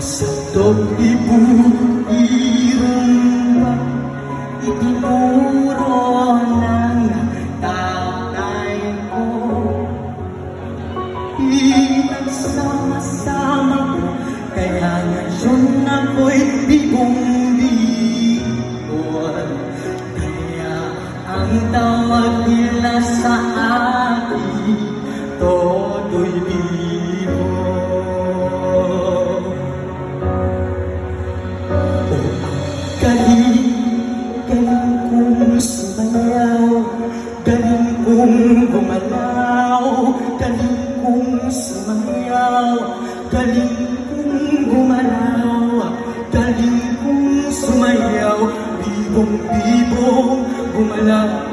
Masakdog ibu-irong ba itinuro ng tatay ko? Pinagsama-sama ko, kaya ngayon ako'y bigong-bigod. Kaya ang tawag nila sa akin, todo'y bibo. Galing kong sumayaw, galing kong gumalaw, galing kong sumayaw, galing kong gumalaw, galing kong sumayaw, bibong-bibong gumalaw.